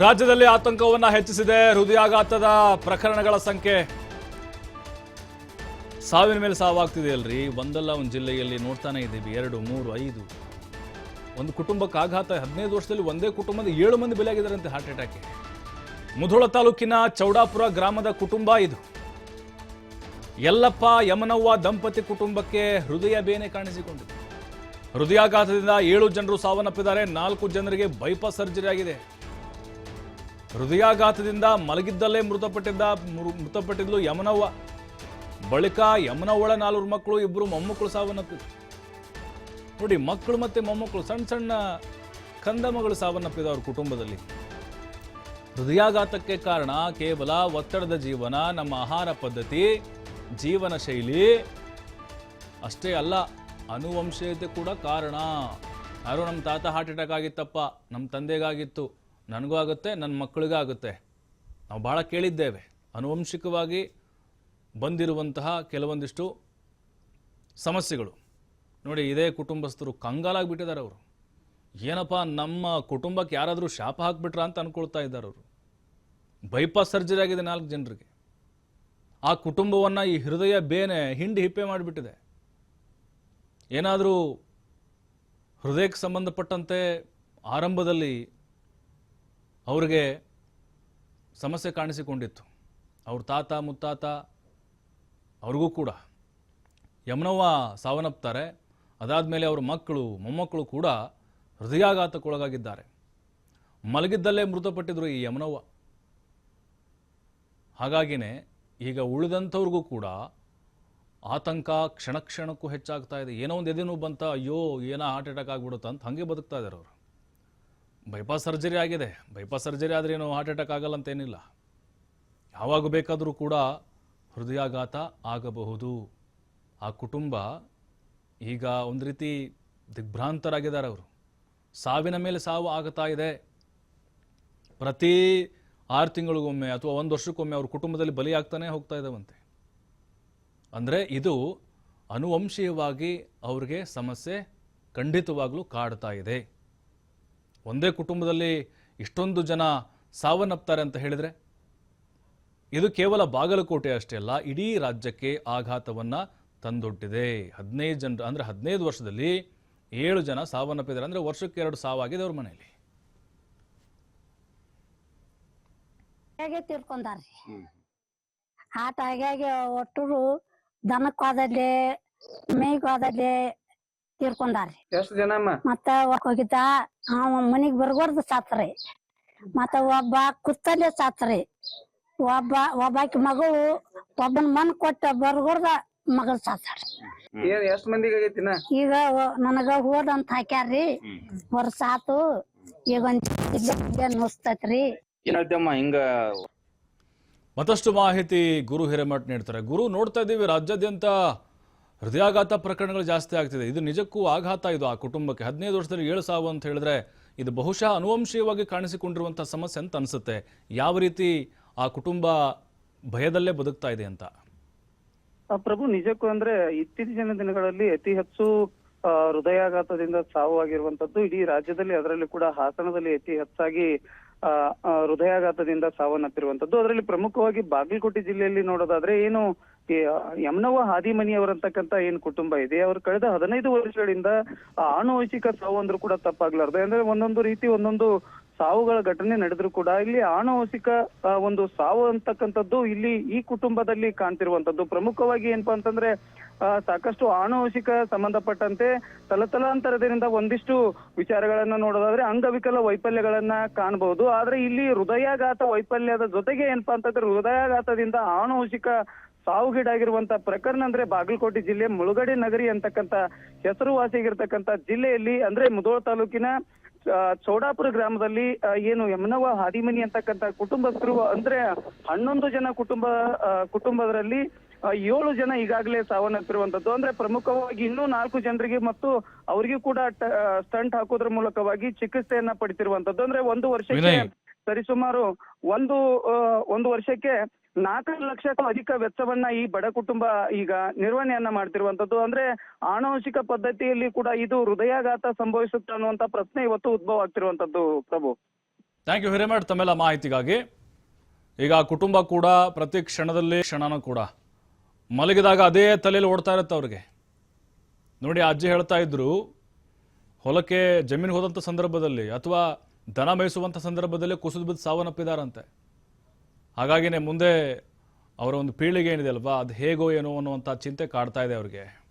ರಾಜ್ಯದಲ್ಲಿ ಆತಂಕವನ್ನ ಹೆಚ್ಚಿಸಿದೆ ಹೃದಯಾಘಾತದ ಪ್ರಕರಣಗಳ ಸಂಖ್ಯೆ. ಸಾವಿನ ಮೇಲೆ ಸಾವಾಗ್ತಿದೆ ಅಲ್ರಿ. ಒಂದಲ್ಲ ಒಂದು ಜಿಲ್ಲೆಯಲ್ಲಿ ನೋಡ್ತಾನೆ ಇದ್ದೀವಿ. 2, 3, 5 ಒಂದು ಕುಟುಂಬಕ್ಕೆ ಆಘಾತ. 15 ವರ್ಷದಲ್ಲಿ ಒಂದೇ ಕುಟುಂಬದ 7 ಮಂದಿ ಬಲಿಯಾಗಿದ್ದಾರಂತೆ ಹಾರ್ಟ್ ಅಟ್ಯಾಕ್. ಮುಧೋಳ ತಾಲೂಕಿನ ಚೌಡಾಪುರ ಗ್ರಾಮದ ಕುಟುಂಬ ಇದು. ಯಲ್ಲಪ್ಪ ಯಮನವ್ವ ದಂಪತಿ ಕುಟುಂಬಕ್ಕೆ ಹೃದಯ ಬೇನೆ ಕಾಣಿಸಿಕೊಂಡಿದೆ. ಹೃದಯಾಘಾತದಿಂದ 7 ಜನರು ಸಾವನ್ನಪ್ಪಿದ್ದಾರೆ. 4 ಜನರಿಗೆ ಬೈಪಾಸ್ ಸರ್ಜರಿ ಆಗಿದೆ. ಹೃದಯಾಘಾತದಿಂದ ಮಲಗಿದ್ದಲ್ಲೇ ಮೃತಪಟ್ಟಿದ್ಲು ಯಮನವ್ವ. ಬಳಿಕ ಯಮನವ್ವಳ 4 ಮಕ್ಕಳು, 2 ಮೊಮ್ಮಕ್ಕಳು ಸಾವನ್ನಪ್ಪಿದ್ರು. ನೋಡಿ, ಮಕ್ಕಳು ಮತ್ತೆ ಮೊಮ್ಮಕ್ಕಳು, ಸಣ್ಣ ಸಣ್ಣ ಕಂದ ಮಗಳು ಸಾವನ್ನಪ್ಪಿದ ಅವ್ರ ಕುಟುಂಬದಲ್ಲಿ. ಹೃದಯಾಘಾತಕ್ಕೆ ಕಾರಣ ಕೇವಲ ಒತ್ತಡದ ಜೀವನ, ನಮ್ಮ ಆಹಾರ ಪದ್ಧತಿ, ಜೀವನ ಶೈಲಿ ಅಷ್ಟೇ ಅಲ್ಲ, ಅನುವಂಶೀಯತೆ ಕೂಡ ಕಾರಣ. ಯಾರೋ ನಮ್ಮ ತಾತ ಹಾರ್ಟ್ ಅಟ್ಯಾಕ್ ಆಗಿತ್ತಪ್ಪ, ನಮ್ಮ ತಂದೆಗಾಗಿತ್ತು, ನನಗೂ ಆಗುತ್ತೆ, ನನ್ನ ಮಕ್ಕಳಿಗಾಗುತ್ತೆ. ನಾವು ಭಾಳ ಕೇಳಿದ್ದೇವೆ. ಆನುವಂಶಿಕವಾಗಿ ಬಂದಿರುವಂತಹ ಕೆಲವೊಂದಿಷ್ಟು ಸಮಸ್ಯೆಗಳು. ನೋಡಿ, ಇದೇ ಕುಟುಂಬಸ್ಥರು ಕಂಗಾಲಾಗಿಬಿಟ್ಟಿದ್ದಾರೆ. ಅವರು ಏನಪ್ಪ, ನಮ್ಮ ಕುಟುಂಬಕ್ಕೆ ಯಾರಾದರೂ ಶಾಪ ಹಾಕ್ಬಿಟ್ರ ಅಂತ ಅನ್ಕೊಳ್ತಾ ಇದ್ದಾರೆ. ಅವರು ಬೈಪಾಸ್ ಸರ್ಜರಿ ಆಗಿದೆ 4 ಜನರಿಗೆ. ಆ ಕುಟುಂಬವನ್ನು ಈ ಹೃದಯ ಬೇನೆ ಹಿಂಡಿ ಹಿಪ್ಪೆ ಮಾಡಿಬಿಟ್ಟಿದೆ. ಏನಾದರೂ ಹೃದಯಕ್ಕೆ ಸಂಬಂಧಪಟ್ಟಂತೆ ಆರಂಭದಲ್ಲಿ ಅವ್ರಿಗೆ ಸಮಸ್ಯೆ ಕಾಣಿಸಿಕೊಂಡಿತ್ತು. ಅವ್ರ ತಾತ ಮುತ್ತಾತ ಅವ್ರಿಗೂ ಕೂಡ. ಯಮನವ್ವ ಸಾವನ್ನಪ್ತಾರೆ. ಅದಾದಮೇಲೆ ಅವ್ರ ಮಕ್ಕಳು ಮೊಮ್ಮಕ್ಕಳು ಕೂಡ ಹೃದಯಾಘಾತಕ್ಕೊಳಗಾಗಿದ್ದಾರೆ. ಮಲಗಿದ್ದಲ್ಲೇ ಮೃತಪಟ್ಟಿದ್ರು ಈ ಯಮನವ್ವ. ಹಾಗಾಗಿನೇ ಈಗ ಉಳಿದಂಥವ್ರಿಗೂ ಕೂಡ ಆತಂಕ ಕ್ಷಣ ಕ್ಷಣಕ್ಕೂ ಹೆಚ್ಚಾಗ್ತಾ ಇದೆ. ಏನೋ ಒಂದು ಎದೆ ನೋವು ಬಂತ, ಅಯ್ಯೋ ಏನೋ ಹಾರ್ಟ್ ಅಟ್ಯಾಕ್ ಆಗ್ಬಿಡುತ್ತ ಅಂತ ಹಾಗೆ ಬದುಕ್ತಾ ಇದ್ದಾರೆ ಅವರು. ಬೈಪಾಸ್ ಸರ್ಜರಿ ಆಗಿದೆ. ಬೈಪಾಸ್ ಸರ್ಜರಿ ಆದರೆ ಏನು ಹಾರ್ಟ್ ಅಟ್ಯಾಕ್ ಆಗಲ್ಲ ಅಂತೇನಿಲ್ಲ. ಯಾವಾಗ ಬೇಕಾದರೂ ಕೂಡ ಹೃದಯಾಘಾತ ಆಗಬಹುದು. ಆ ಕುಟುಂಬ ಈಗ ಒಂದು ರೀತಿ ದಿಗ್ಭ್ರಾಂತರಾಗಿದ್ದಾರೆ. ಅವರು ಸಾವಿನ ಮೇಲೆ ಸಾವು ಆಗ್ತಾ ಇದೆ. ಪ್ರತಿ 6 ತಿಂಗಳಿಗೊಮ್ಮೆ ಅಥವಾ 1 ವರ್ಷಕ್ಕೊಮ್ಮೆ ಅವ್ರ ಕುಟುಂಬದಲ್ಲಿ ಬಲಿಯಾಗ್ತಾನೆ ಹೋಗ್ತಾ ಇದ್ದಾವಂತೆ. ಅಂದರೆ ಇದು ಅನುವಂಶೀಯವಾಗಿ ಅವ್ರಿಗೆ ಸಮಸ್ಯೆ ಖಂಡಿತವಾಗ್ಲೂ ಕಾಡ್ತಾ ಇದೆ. ಒಂದೇ ಕುಟುಂಬದಲ್ಲಿ ಇಷ್ಟೊಂದು ಜನ ಸಾವನ್ನಪ್ತಾರೆ ಅಂತ ಹೇಳಿದರೆ, ಇದು ಕೇವಲ ಬಾಗಲಕೋಟೆ ಅಷ್ಟೇ ಅಲ್ಲ, ಇಡೀ ರಾಜ್ಯಕ್ಕೆ ಆಘಾತವನ್ನು ತಂದೊಡ್ಡಿದೆ. 15 ಜನರು ಅಂದರೆ 15 ವರ್ಷದಲ್ಲಿ 7 ಜನ ಸಾವನ್ನಪ್ಪಿದ್ದಾರೆ. ಅಂದರೆ ವರ್ಷಕ್ಕೆ 2 ಸಾವಾಗಿದೆ ಅವ್ರ ಮನೆಯಲ್ಲಿ. ತೀರ್ಕೊಂಡಾರ್ರಿ. ಆಟ ಹಾಗಾಗಿ ಒಟ್ಟರು ದನಕ್ಕೆ ಹೋದಲ್ಲಿ ಮೇಯ್ಗೆ ಹೋದಲ್ಲಿ ತೀರ್ಕೊಂಡಾರ್ರಿ. ಎಷ್ಟು ಜನ ಮತ್ತ ಹೋಗಿದ್ದ ಮನಿಗ್ ಬರ್ಗೋರ್ದು ಸಾತ್ರಿ. ಮತ್ತ ಒಬ್ಬ ಕುತ್ತಲ್ಲೇ ಸಾತ್ರಿ. ಒಬ್ಬಾಕಿ ಮಗಳು ಒಬ್ಬನ ಮನ್ ಕೊಟ್ಟ ಬರ್ಗೋರ್ದ ಮಗಳು ಸಾತಾಡ್ರಿ. ಎಷ್ಟ್ ಮಂದಿಗೆ ಆಗೈತಿನ? ಈಗ ನನಗ ಹೋದಂತ ಹಾಕ್ಯಾರ್ರಿ. ವರ್ಷ ಆತು. ಈಗ ಒಂದ್ ನುಸ್ತೈತ್ರಿ. ಏನಮ್ಮ ಹಿಂಗ ಮತ್ತಷ್ಟು ಮಾಹಿತಿ ಗುರು ಹಿರೇಮಠ್ ನೀಡ್ತಾರೆ. ಗುರು, ನೋಡ್ತಾ ಇದ್ದೀವಿ ರಾಜ್ಯಾದ್ಯಂತ ಹೃದಯಾಘಾತ ಪ್ರಕರಣಗಳು ಜಾಸ್ತಿ ಆಗ್ತಿದೆ. ಇದು ನಿಜಕ್ಕೂ ಆಘಾತ. ಇದು ಆ ಕುಟುಂಬಕ್ಕೆ 15 ವರ್ಷದಲ್ಲಿ 7 ಸಾವು ಅಂತ ಹೇಳಿದ್ರೆ ಇದು ಬಹುಶಃ ಅನುವಂಶೀಯವಾಗಿ ಕಾಣಿಸಿಕೊಂಡಿರುವಂಥ ಸಮಸ್ಯೆ ಅಂತ ಅನಿಸುತ್ತೆ. ಯಾವ ರೀತಿ ಆ ಕುಟುಂಬ ಭಯದಲ್ಲೇ ಬದುಕ್ತಾ ಇದೆ ಅಂತ? ಪ್ರಭು, ನಿಜಕ್ಕೂ ಅಂದ್ರೆ ಇತ್ತೀಚಿನ ದಿನಗಳಲ್ಲಿ ಅತಿ ಹೆಚ್ಚು ಹೃದಯಾಘಾತದಿಂದ ಸಾವು ಆಗಿರುವಂತದ್ದು ಇಡೀ ರಾಜ್ಯದಲ್ಲಿ, ಅದರಲ್ಲಿ ಕೂಡ ಹಾಸನದಲ್ಲಿ ಅತಿ ಹೆಚ್ಚಾಗಿ ಹೃದಯಾಘಾತದಿಂದ ಸಾವನ್ನಪ್ಪಿರುವಂತದ್ದು. ಅದರಲ್ಲಿ ಪ್ರಮುಖವಾಗಿ ಬಾಗಲಕೋಟೆ ಜಿಲ್ಲೆಯಲ್ಲಿ ನೋಡೋದಾದ್ರೆ, ಏನು ಯಮನವ್ವ ಹಾದಿಮನಿ ಅವರಂತಕ್ಕಂತ ಏನ್ ಕುಟುಂಬ ಇದೆ, ಅವ್ರು ಕಳೆದ 15 ವರ್ಷಗಳಿಂದ ಆನುವಂಶಿಕ ಸಾವು ಅಂದ್ರೂ ಕೂಡ ತಪ್ಪಾಗ್ಲಾರ್ದು. ಅಂದ್ರೆ ಒಂದೊಂದು ರೀತಿ ಒಂದೊಂದು ಸಾವುಗಳ ಘಟನೆ ನಡೆದ್ರು ಕೂಡ ಇಲ್ಲಿ ಆನುವಂಶಿಕ ಒಂದು ಸಾವು ಅಂತಕ್ಕಂಥದ್ದು ಇಲ್ಲಿ ಈ ಕುಟುಂಬದಲ್ಲಿ ಕಾಣ್ತಿರುವಂತದ್ದು. ಪ್ರಮುಖವಾಗಿ ಏನಪ್ಪಾ ಅಂತಂದ್ರೆ, ಸಾಕಷ್ಟು ಆನುವಂಶಿಕ ಸಂಬಂಧಪಟ್ಟಂತೆ ತಲತಲಾಂತರದಿಂದ ಒಂದಿಷ್ಟು ವಿಚಾರಗಳನ್ನ ನೋಡೋದಾದ್ರೆ ಅಂಗವಿಕಲ ವೈಫಲ್ಯಗಳನ್ನ ಕಾಣಬಹುದು. ಆದ್ರೆ ಇಲ್ಲಿ ಹೃದಯಾಘಾತ ವೈಫಲ್ಯದ ಜೊತೆಗೆ ಏನಪ್ಪಾ ಅಂತಂದ್ರೆ, ಹೃದಯಾಘಾತದಿಂದ ಆನುವಂಶಿಕ ಸಾವುಗೀಡಾಗಿರುವಂತ ಪ್ರಕರಣ ಅಂದ್ರೆ ಬಾಗಲಕೋಟೆ ಜಿಲ್ಲೆ ಮುಳುಗಡೆ ನಗರಿ ಅಂತಕ್ಕಂಥ ಹೆಸರುವಾಸಿಯಾಗಿರ್ತಕ್ಕಂಥ ಜಿಲ್ಲೆಯಲ್ಲಿ, ಅಂದ್ರೆ ಮುಧೋಳ ತಾಲೂಕಿನ ಚೌಡಾಪುರ ಗ್ರಾಮದಲ್ಲಿ ಏನು ಯಮನವ್ವ ಹಾದಿಮನಿ ಅಂತಕ್ಕಂಥ ಕುಟುಂಬಸ್ಥರು, ಅಂದ್ರೆ 11 ಜನ ಕುಟುಂಬದಲ್ಲಿ 7 ಜನ ಈಗಾಗಲೇ ಸಾವನ್ನಪ್ಪಿರುವಂತದ್ದು. ಅಂದ್ರೆ ಪ್ರಮುಖವಾಗಿ ಇನ್ನೂ 4 ಜನರಿಗೆ ಮತ್ತು ಅವರಿಗೂ ಕೂಡ ಸ್ಟಂಟ್ ಹಾಕೋದ್ರ ಮೂಲಕವಾಗಿ ಚಿಕಿತ್ಸೆಯನ್ನ ಪಡಿತಿರುವಂತದ್ದು. ಅಂದ್ರೆ 1 ವರ್ಷಕ್ಕೆ ಸರಿಸುಮಾರು ಒಂದು ವರ್ಷಕ್ಕೆ 4 ಲಕ್ಷಕ್ಕೂ ಅಧಿಕ ವೆಚ್ಚವನ್ನ ಈ ಬಡ ಕುಟುಂಬ ಈಗ ನಿರ್ವಹಣೆಯನ್ನ ಮಾಡ್ತಿರುವಂತದ್ದು. ಅಂದ್ರೆ ಆನುವಂಶಿಕ ಪದ್ಧತಿಯಲ್ಲಿ ಕೂಡ ಇದು ಹೃದಯಾಘಾತ ಸಂಭವಿಸುತ್ತೆ ಅನ್ನುವಂತ ಪ್ರಶ್ನೆ ಇವತ್ತು ಉದ್ಭವ ಆಗ್ತಿರುವಂತದ್ದು ಪ್ರಭು. ಥ್ಯಾಂಕ್ ಯು ವೆರಿ ಮಚ್ ತಮ್ಮೆಲ್ಲ ಮಾಹಿತಿಗಾಗಿ. ಈಗ ಕುಟುಂಬ ಕೂಡ ಪ್ರತಿ ಕ್ಷಣನೂ ಕೂಡ ಮಲಗಿದಾಗ ಅದೇ ತಲೆಯಲ್ಲಿ ಓಡ್ತಾ ಇರುತ್ತೆ ಅವ್ರಿಗೆ. ನೋಡಿ, ಅಜ್ಜಿ ಹೇಳ್ತಾ ಇದ್ರು, ಹೊಲಕ್ಕೆ ಜಮೀನು ಹೋದಂಥ ಸಂದರ್ಭದಲ್ಲಿ ಅಥವಾ ದನ ಮೇಯಿಸುವಂಥ ಸಂದರ್ಭದಲ್ಲಿ ಕುಸಿದು ಬಿದ್ದು ಸಾವನ್ನಪ್ಪಿದಾರಂತೆ. ಹಾಗಾಗಿನೇ ಮುಂದೆ ಅವರ ಒಂದು ಪೀಳಿಗೆ ಏನಿದೆ ಅಲ್ವಾ, ಅದು ಹೇಗೋ ಏನೋ ಅನ್ನುವಂಥ ಚಿಂತೆ ಕಾಡ್ತಾ ಇದೆ ಅವ್ರಿಗೆ.